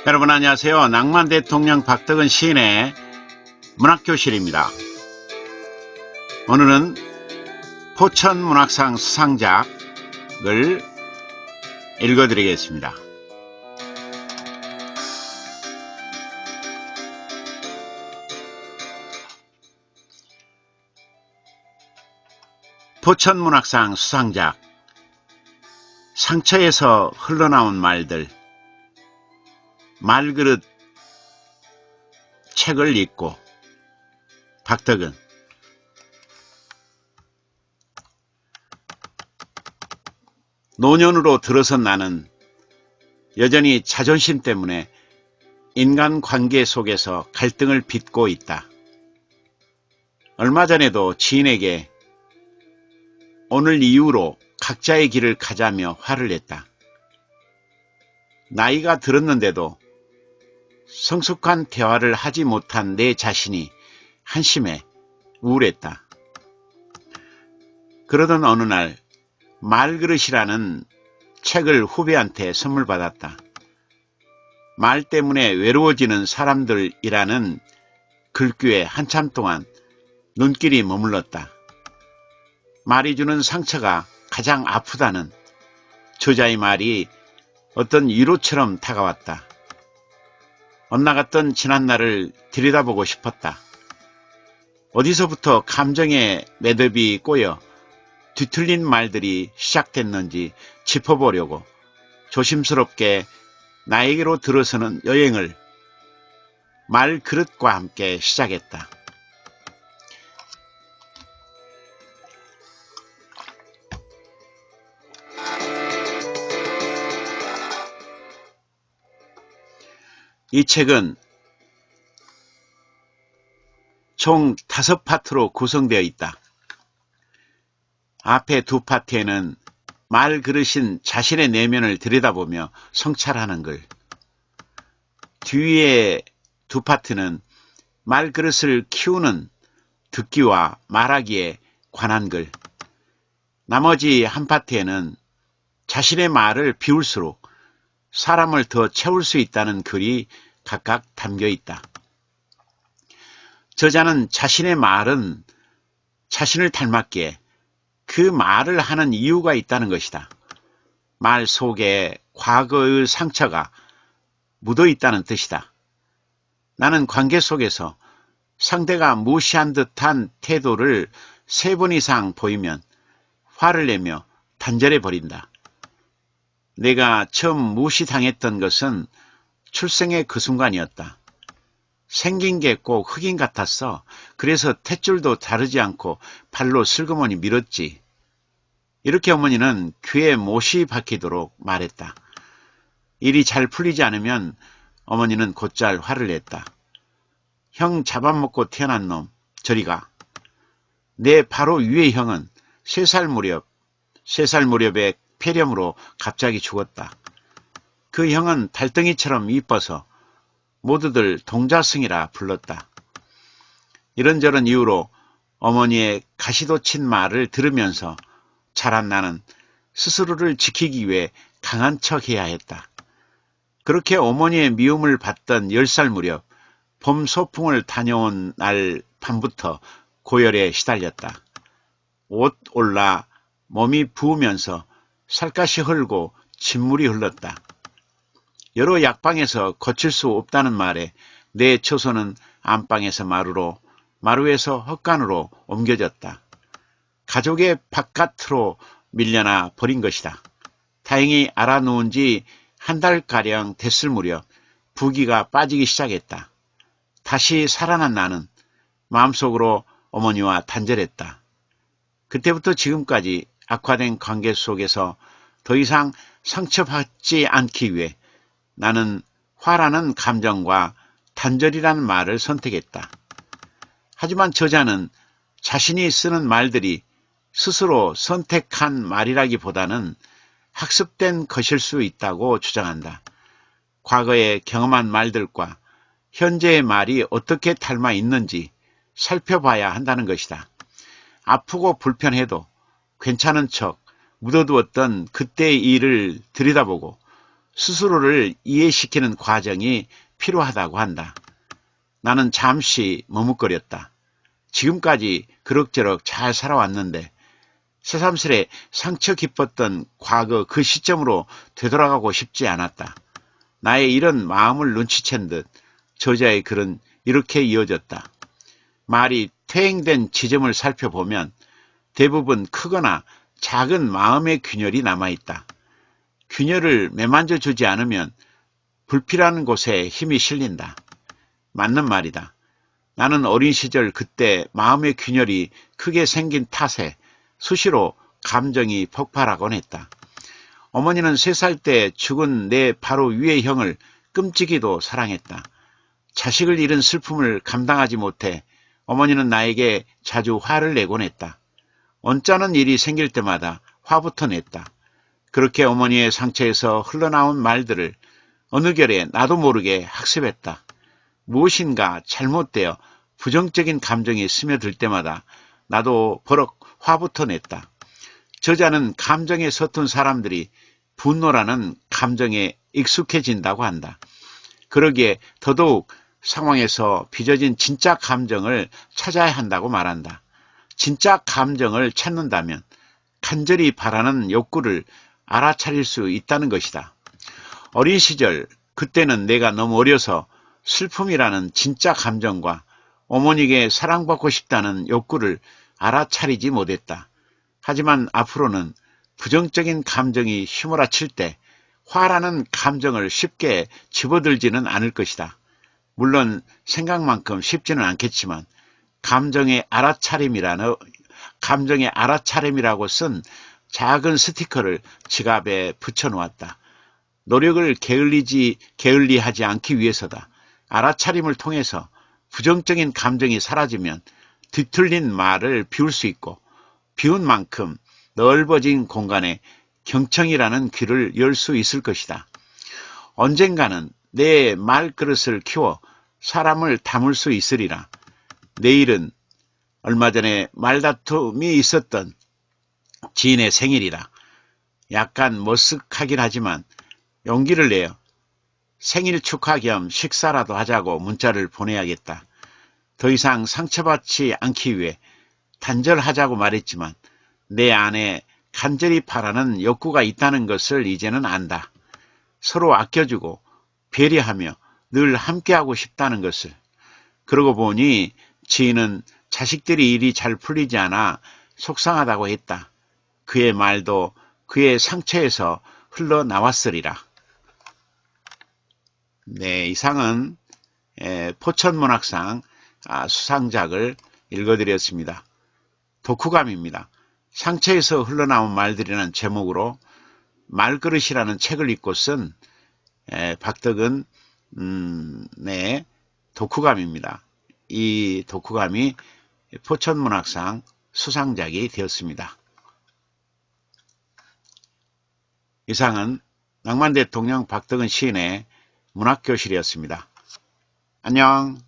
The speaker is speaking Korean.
여러분 안녕하세요. 낭만 대통령 박덕은 시인의 문학교실입니다. 오늘은 포천문학상 수상작을 읽어드리겠습니다. 포천문학상 수상작 상처에서 흘러나온 말들. 말그릇 책을 읽고. 박덕은. 노년으로 들어선 나는 여전히 자존심 때문에 인간관계 속에서 갈등을 빚고 있다. 얼마 전에도 지인에게 오늘 이후로 각자의 길을 가자며 화를 냈다. 나이가 들었는데도 성숙한 대화를 하지 못한 내 자신이 한심해 우울했다. 그러던 어느 날 말그릇이라는 책을 후배한테 선물 받았다. 말 때문에 외로워지는 사람들이라는 글귀에 한참 동안 눈길이 머물렀다. 말이 주는 상처가 가장 아프다는 저자의 말이 어떤 위로처럼 다가왔다. 엇나갔던 지난날을 들여다보고 싶었다. 어디서부터 감정의 매듭이 꼬여 뒤틀린 말들이 시작됐는지 짚어보려고 조심스럽게 나에게로 들어서는 여행을 말그릇과 함께 시작했다. 이 책은 총 5파트로 구성되어 있다. 앞에 2파트에는 말그릇인 자신의 내면을 들여다보며 성찰하는 글, 뒤에 2파트는 말그릇을 키우는 듣기와 말하기에 관한 글, 나머지 한 파트에는 자신의 말을 비울수록 사람을 더 채울 수 있다는 글이 각각 담겨 있다. 저자는 자신의 말은 자신을 닮았기에 그 말을 하는 이유가 있다는 것이다. 말 속에 과거의 상처가 묻어 있다는 뜻이다. 나는 관계 속에서 상대가 무시한 듯한 태도를 3번 이상 보이면 화를 내며 단절해 버린다. 내가 처음 무시당했던 것은 출생의 그 순간이었다. 생긴 게 꼭 흑인 같았어. 그래서 탯줄도 자르지 않고 발로 슬그머니 밀었지. 이렇게 어머니는 귀에 못이 박히도록 말했다. 일이 잘 풀리지 않으면 어머니는 곧잘 화를 냈다. 형 잡아먹고 태어난 놈, 저리 가. 내 바로 위의 형은 3살 무렵에 폐렴으로 갑자기 죽었다. 그 형은 달덩이처럼 이뻐서 모두들 동자승이라 불렀다. 이런저런 이유로 어머니의 가시돋친 말을 들으면서 자란 나는 스스로를 지키기 위해 강한 척해야 했다. 그렇게 어머니의 미움을 받던 10살 무렵 봄 소풍을 다녀온 날 밤부터 고열에 시달렸다. 옷 올라 몸이 부으면서 살갗이 흘고 진물이 흘렀다. 여러 약방에서 거칠 수 없다는 말에 내 처소는 안방에서 마루로, 마루에서 헛간으로 옮겨졌다. 가족의 바깥으로 밀려나 버린 것이다. 다행히 알아놓은 지 한 달가량 됐을 무렵 부기가 빠지기 시작했다. 다시 살아난 나는 마음속으로 어머니와 단절했다. 그때부터 지금까지 악화된 관계 속에서 더 이상 상처받지 않기 위해 나는 화라는 감정과 단절이라는 말을 선택했다. 하지만 저자는 자신이 쓰는 말들이 스스로 선택한 말이라기보다는 학습된 것일 수 있다고 주장한다. 과거에 경험한 말들과 현재의 말이 어떻게 닮아 있는지 살펴봐야 한다는 것이다. 아프고 불편해도 괜찮은 척 묻어두었던 그때의 일을 들여다보고 스스로를 이해시키는 과정이 필요하다고 한다. 나는 잠시 머뭇거렸다. 지금까지 그럭저럭 잘 살아왔는데 새삼스레 상처 깊었던 과거 그 시점으로 되돌아가고 싶지 않았다. 나의 이런 마음을 눈치챈 듯 저자의 글은 이렇게 이어졌다. 말이 퇴행된 지점을 살펴보면 대부분 크거나 작은 마음의 균열이 남아있다. 균열을 매만져 주지 않으면 불필요한 곳에 힘이 실린다. 맞는 말이다. 나는 어린 시절 그때 마음의 균열이 크게 생긴 탓에 수시로 감정이 폭발하곤 했다. 어머니는 3살 때 죽은 내 바로 위의 형을 끔찍이도 사랑했다. 자식을 잃은 슬픔을 감당하지 못해 어머니는 나에게 자주 화를 내곤 했다. 언짢은 일이 생길 때마다 화부터 냈다. 그렇게 어머니의 상처에서 흘러나온 말들을 어느 결에 나도 모르게 학습했다. 무엇인가 잘못되어 부정적인 감정이 스며들 때마다 나도 버럭 화부터 냈다. 저자는 감정에 서툰 사람들이 분노라는 감정에 익숙해진다고 한다. 그러기에 더더욱 상황에서 빚어진 진짜 감정을 찾아야 한다고 말한다. 진짜 감정을 찾는다면 간절히 바라는 욕구를 알아차릴 수 있다는 것이다. 어린 시절 그때는 내가 너무 어려서 슬픔이라는 진짜 감정과 어머니에게 사랑받고 싶다는 욕구를 알아차리지 못했다. 하지만 앞으로는 부정적인 감정이 휘몰아칠 때 화라는 감정을 쉽게 집어들지는 않을 것이다. 물론 생각만큼 쉽지는 않겠지만 감정의 알아차림이라고 쓴 작은 스티커를 지갑에 붙여놓았다. 노력을 게을리하지 않기 위해서다. 알아차림을 통해서 부정적인 감정이 사라지면 뒤틀린 말을 비울 수 있고 비운 만큼 넓어진 공간에 경청이라는 귀를 열 수 있을 것이다. 언젠가는 내 말그릇을 키워 사람을 담을 수 있으리라. 내일은 얼마 전에 말다툼이 있었던 지인의 생일이라. 약간 머쓱하긴 하지만 용기를 내어 생일 축하 겸 식사라도 하자고 문자를 보내야겠다. 더 이상 상처받지 않기 위해 단절하자고 말했지만 내 안에 간절히 바라는 욕구가 있다는 것을 이제는 안다. 서로 아껴주고 배려하며 늘 함께하고 싶다는 것을. 그러고 보니 지인은 자식들이 일이 잘 풀리지 않아 속상하다고 했다. 그의 말도 그의 상처에서 흘러나왔으리라. 네, 이상은 포천문학상 수상작을 읽어드렸습니다. 독후감입니다. 상처에서 흘러나온 말들이라는 제목으로 말그릇이라는 책을 읽고 쓴 박덕은 독후감입니다. 이 독후감이 포천문학상 수상작이 되었습니다. 이상은 낭만대통령 박덕은 시인의 문학교실이었습니다. 안녕.